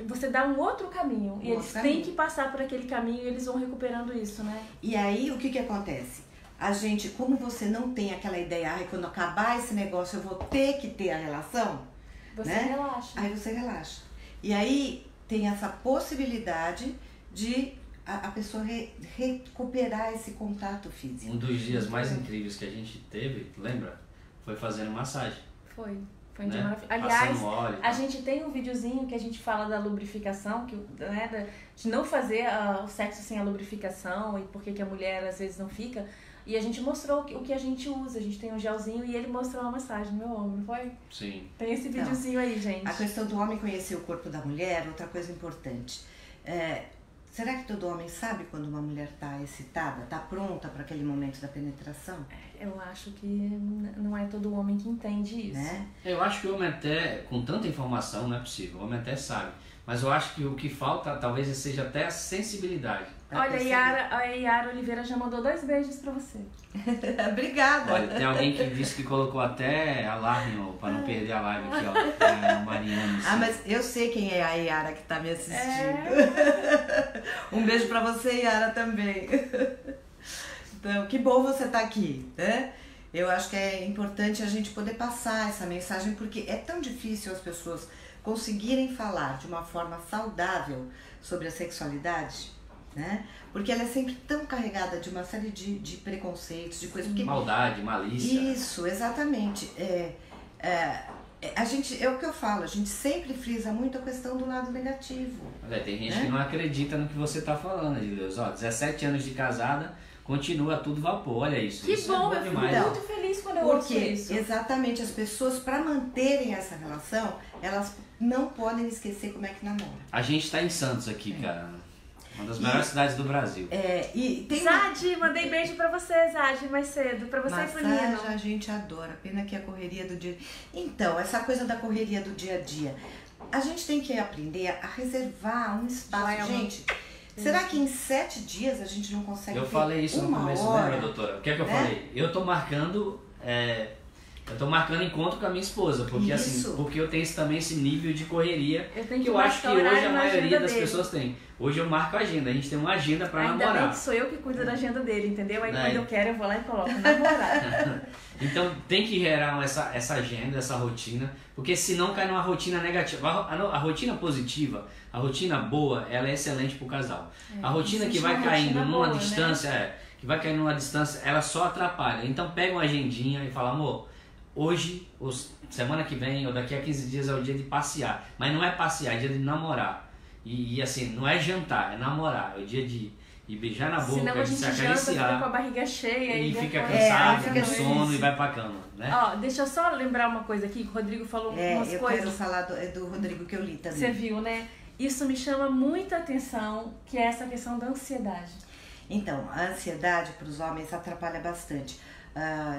Você dá um outro caminho. E eles têm que passar por aquele caminho e eles vão recuperando isso, né? E aí o que acontece? A gente, como você não tem aquela ideia, quando acabar esse negócio eu vou ter que ter a relação, você relaxa. Aí você relaxa. E aí tem essa possibilidade de a pessoa recuperar esse contato físico. Um dos dias mais incríveis que a gente teve, lembra? Foi fazendo massagem. Foi Foi um dia maravilhoso. Aliás, a gente tem um videozinho que a gente fala da lubrificação, né, de não fazer o sexo sem a lubrificação e por que a mulher às vezes não fica. E a gente mostrou o que a gente usa. A gente tem um gelzinho e ele mostrou uma massagem no meu ombro, não foi? Sim. Tem esse videozinho aí, gente. A questão do homem conhecer o corpo da mulher, outra coisa importante. Será que todo homem sabe quando uma mulher está excitada, está pronta para aquele momento da penetração? Eu acho que não é todo homem que entende isso. Né? Eu acho que o homem até, com tanta informação, não é possível. O homem até sabe. Mas eu acho que o que falta talvez seja até a sensibilidade. Olha, a Yara Oliveira já mandou 2 beijos pra você. Obrigada. Olha, tem alguém que disse que colocou até alarme para não perder a live aqui, ó. É a Mariana. Ah, mas eu sei quem é a Yara que tá me assistindo. Um beijo pra você, Yara, também. Então, que bom você tá aqui, né? Eu acho que é importante a gente poder passar essa mensagem, porque é tão difícil as pessoas conseguirem falar de uma forma saudável sobre a sexualidade, né? Porque ela é sempre tão carregada de uma série de preconceitos, de coisas... Porque... Maldade, malícia. Isso, exatamente. A gente, é o que eu falo, a gente sempre frisa muito a questão do lado negativo. Olha, tem gente que não acredita no que você tá falando, Adileus. Ó, 17 anos de casada, continua tudo vapor, olha isso. Que isso bom, é eu fico demais. muito feliz quando eu ouço isso. Porque exatamente as pessoas, para manterem essa relação, elas não podem esquecer como é que namora. A gente tá em Santos aqui, cara. Uma das maiores cidades do Brasil. E tem Zadi, mandei beijo pra você, Zadi, mais cedo. Pra você e pro Nino. Massagem a gente adora, pena que a correria do dia... Então, essa coisa da correria do dia a dia, a gente tem que aprender a reservar um espaço. Gente, será que em 7 dias a gente não consegue Eu falei isso no começo, né, doutora? O que é que eu falei? Eu tô marcando... Eu tô marcando encontro com a minha esposa, porque assim, porque eu tenho também esse nível de correria que eu acho que hoje a maioria das pessoas tem. Hoje eu marco a agenda, a gente tem uma agenda pra namorar. Ainda bem que sou eu que cuido da agenda dele, entendeu? Aí quando eu quero eu vou lá e coloco namorar. Então tem que gerar essa agenda, essa rotina, porque senão cai numa rotina negativa. A rotina positiva, a rotina boa, ela é excelente pro casal. A rotina que vai caindo numa distância, que vai caindo numa distância, ela só atrapalha. Então pega uma agendinha e fala, amor, hoje, semana que vem ou daqui a 15 dias é o dia de passear. Mas não é passear, é dia de namorar. E assim, não é jantar, é namorar. É o dia de beijar na boca, senão de se acariciar. Janta, fica com a barriga cheia e fica cansado, fica com sono e vai pra cama, né? Ó, deixa eu só lembrar uma coisa aqui, que o Rodrigo falou umas coisas. Eu quero falar do Rodrigo que eu li também. Você viu, né? Isso me chama muita atenção, que é essa questão da ansiedade. Então, a ansiedade para os homens atrapalha bastante.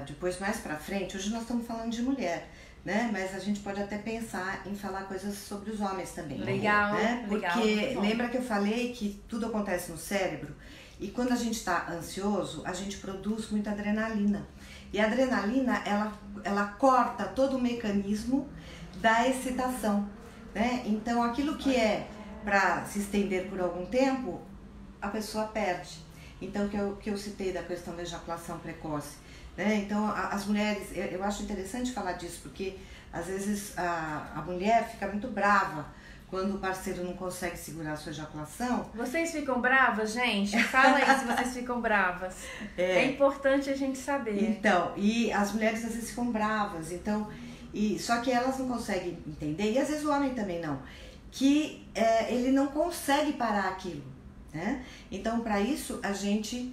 Depois, mais pra frente, hoje nós estamos falando de mulher, né? Mas a gente pode até pensar em falar coisas sobre os homens também. Legal, né? Porque legal, lembra que eu falei que tudo acontece no cérebro? E quando a gente está ansioso, a gente produz muita adrenalina. E a adrenalina, ela corta todo o mecanismo da excitação, né? Então, aquilo que é para se estender por algum tempo, a pessoa perde. Então, que eu citei da questão da ejaculação precoce. Então, as mulheres, eu acho interessante falar disso, porque às vezes a mulher fica muito brava quando o parceiro não consegue segurar a sua ejaculação. Vocês ficam bravas, gente? Fala aí se vocês ficam bravas. É importante a gente saber. Então, e as mulheres às vezes ficam bravas, então, só que elas não conseguem entender, e às vezes o homem também não, que ele não consegue parar aquilo, né? Então, para isso, a gente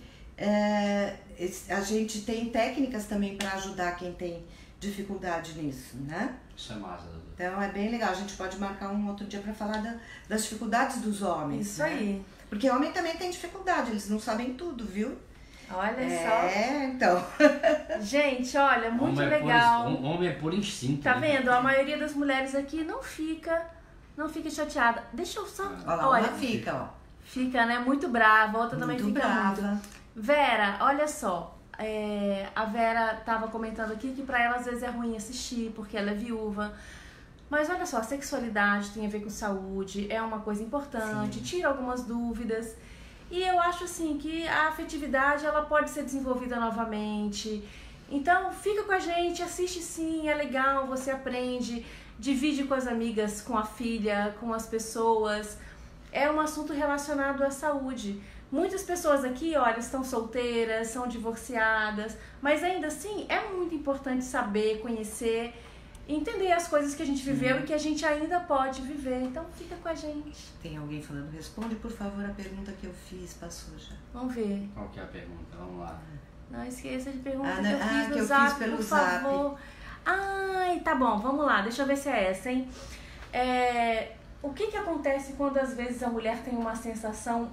tem técnicas também para ajudar quem tem dificuldade nisso, né? Isso é massa, doutor. Então é bem legal, a gente pode marcar um outro dia para falar das dificuldades dos homens. Isso, né? Aí. Porque homem também tem dificuldade, eles não sabem tudo, viu? Olha só. Então. Gente, olha, muito legal. Homem é por instinto. Tá vendo? A maioria das mulheres aqui não fica chateada. Deixa eu só... Olha, fica, ó. Fica, né? Muito brava, a outra também fica brava. Muito. Vera, olha só. A Vera tava comentando aqui que pra ela às vezes é ruim assistir, porque ela é viúva. Mas olha só, a sexualidade tem a ver com saúde, é uma coisa importante, tira algumas dúvidas. E eu acho assim que a afetividade ela pode ser desenvolvida novamente. Então fica com a gente, assiste sim, é legal, você aprende, divide com as amigas, com a filha, com as pessoas. É um assunto relacionado à saúde. Muitas pessoas aqui, olha, estão solteiras, são divorciadas, mas ainda assim é muito importante saber, conhecer entender as coisas que a gente viveu e que a gente ainda pode viver. Então fica com a gente. Tem alguém falando, responde por favor a pergunta que eu fiz, passou já. Vamos ver. Qual que é a pergunta? Vamos lá. Não esqueça de perguntar que eu fiz pelo por Zap. favor. Ai, tá bom, vamos lá, deixa eu ver se é essa, hein? O que acontece quando às vezes a mulher tem uma sensação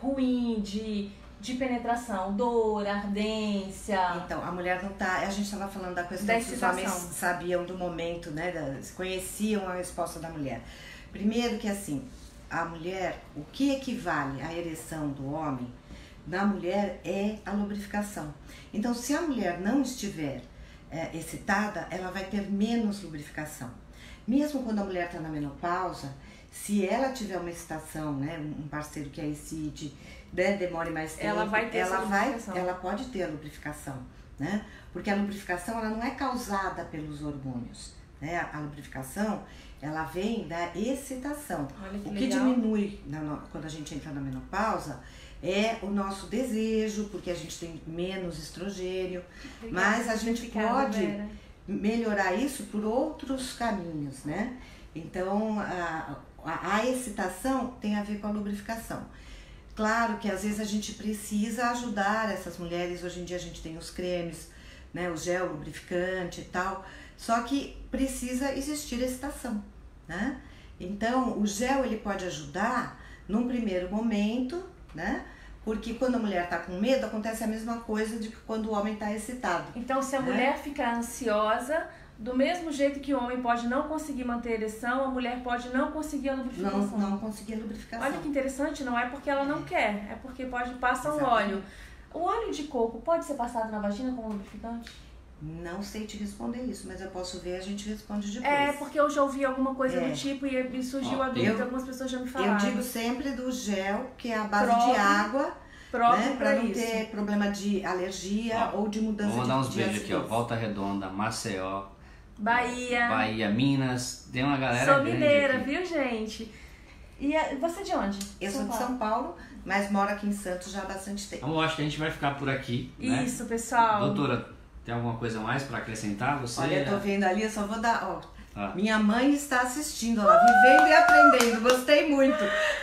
ruim de penetração, dor, ardência? Então, a mulher não tá... A gente estava falando da questão que os homens sabiam do momento, né? Conheciam a resposta da mulher. Primeiro que assim, a mulher, o que equivale à ereção do homem, na mulher é a lubrificação. Então, se a mulher não estiver excitada, ela vai ter menos lubrificação. Mesmo quando a mulher está na menopausa, se ela tiver uma excitação, né, um parceiro que a excite, né, demore mais tempo, ela vai ter ela pode ter a lubrificação, né? Porque a lubrificação ela não é causada pelos hormônios, né? A lubrificação ela vem da excitação. O que diminui quando a gente entra na menopausa é o nosso desejo, porque a gente tem menos estrogênio, mas a gente pode melhorar isso por outros caminhos, né? Então, a excitação tem a ver com a lubrificação. Claro que às vezes a gente precisa ajudar essas mulheres, hoje em dia a gente tem os cremes, né, o gel lubrificante e tal, só que precisa existir excitação, né? Então, o gel ele pode ajudar num primeiro momento, né? Porque quando a mulher está com medo, acontece a mesma coisa de que quando o homem está excitado. Então, se a mulher ficar ansiosa, do mesmo jeito que o homem pode não conseguir manter a ereção, a mulher pode não conseguir a lubrificação. Não conseguir a lubrificação. Olha que interessante, não é porque ela não quer, é porque passa um óleo. O óleo de coco pode ser passado na vagina como lubrificante? Não sei te responder isso, mas eu posso ver, a gente responde depois. Porque eu já ouvi alguma coisa do tipo e surgiu a dúvida, algumas pessoas já me falaram. Eu digo sempre do gel, que é a base de água, né, pra não ter problema de alergia ou de mudança de Vamos dar uns beijos aqui, ó. Volta Redonda, Maceió, Bahia, Minas, tem uma galera Sou mineira, viu, gente? E você é de onde? Eu sou de São Paulo, mas moro aqui em Santos já há bastante tempo. Então, eu acho que a gente vai ficar por aqui, né? Isso, pessoal. Doutora, tem alguma coisa mais para acrescentar? Olha, eu tô vendo ali, eu só vou dar... Minha mãe está assistindo, ela vivendo e aprendendo, gostei muito.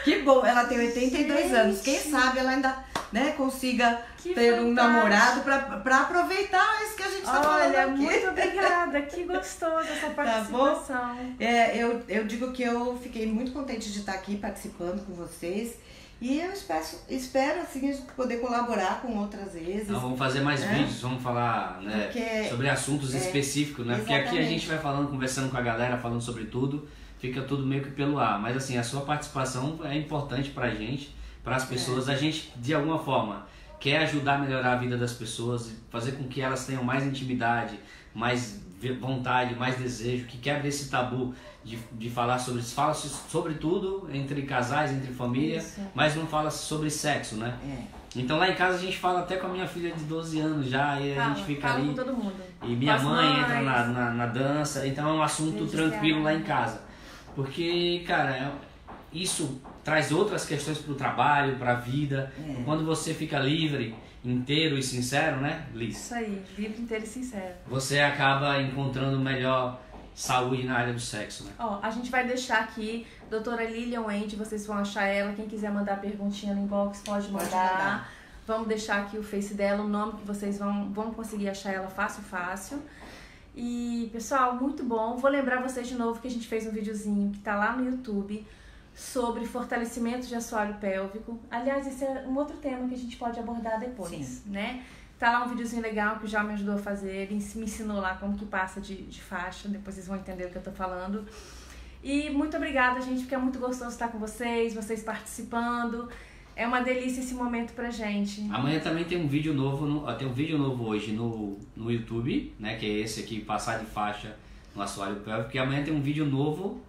Que bom, ela tem 82 anos, quem sabe ela ainda, né, consiga ter um namorado para aproveitar isso que a gente está falando aqui. Olha, muito obrigada, que gostoso essa participação. Tá bom? Eu digo que eu fiquei muito contente de estar aqui participando com vocês. E eu espero assim, a gente poder colaborar com outras vezes. Não, vamos fazer mais vídeos, vamos falar, né, sobre assuntos específicos, né? Porque aqui a gente vai conversando com a galera, falando sobre tudo, fica tudo meio que pelo ar. Mas assim, a sua participação é importante pra gente, para as pessoas. A gente, de alguma forma, quer ajudar a melhorar a vida das pessoas, fazer com que elas tenham mais intimidade, mais vontade, mais desejo, que quebre esse tabu de falar sobre tudo entre casais, entre família, mas não fala sobre sexo, né? Então lá em casa a gente fala até com a minha filha de 12 anos já, e a gente fica ali. Com todo mundo. E minha mãe entra na dança, então é um assunto tranquilo lá em casa. Porque, cara, isso traz outras questões pro trabalho, pra vida. Quando você fica livre, inteiro e sincero, né, Liz? Isso aí, livre, inteiro e sincero. Você acaba encontrando melhor saúde na área do sexo, né? A gente vai deixar aqui, doutora Lilian Wendt, vocês vão achar ela. Quem quiser mandar perguntinha no inbox, pode mandar. Vamos deixar aqui o Face dela, o nome que vocês vão conseguir achar ela fácil. E, pessoal, muito bom. Vou lembrar vocês de novo que a gente fez um videozinho que tá lá no YouTube sobre fortalecimento de assoalho pélvico. Aliás, esse é um outro tema que a gente pode abordar depois, né? Tá lá um videozinho legal que o João me ajudou a fazer, ele me ensinou lá como que passa de faixa, depois vocês vão entender o que eu tô falando. E muito obrigada, gente, porque é muito gostoso estar com vocês participando. É uma delícia esse momento pra gente. Amanhã também tem um vídeo novo, tem um vídeo novo hoje no YouTube, né, que é esse aqui, passar de faixa no assoalho pélvico, e amanhã tem um vídeo novo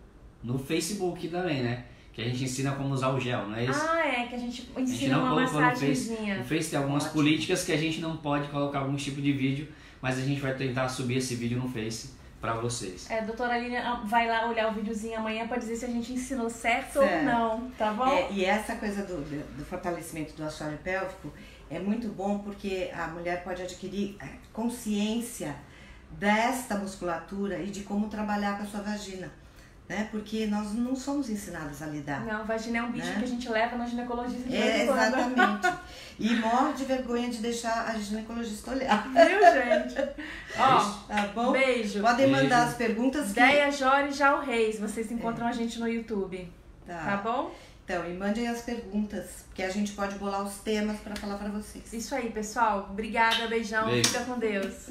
no Facebook também, né? Que a gente ensina como usar o gel, não é isso? Que a gente ensina uma massagenzinha. No Face tem algumas políticas que a gente não pode colocar algum tipo de vídeo, mas a gente vai tentar subir esse vídeo no Face pra vocês. A doutora Lilian vai lá olhar o videozinho amanhã pra dizer se a gente ensinou certo ou não, tá bom? E essa coisa do fortalecimento do assoalho pélvico é muito bom porque a mulher pode adquirir consciência desta musculatura e de como trabalhar com a sua vagina, né? Porque nós não somos ensinados a lidar. Não, vagina é um bicho, né, que a gente leva no ginecologista de vez em quando. Exatamente. E morre de vergonha de deixar a ginecologista olhar. Viu, gente? Ó, tá bom? Beijo. Podem mandar as perguntas. Deia Jori Jal Reis, vocês encontram a gente no YouTube. Tá bom? Então, e mandem as perguntas, porque a gente pode bolar os temas para falar para vocês. Isso aí, pessoal. Obrigada, beijão. Beijo. Fica com Deus.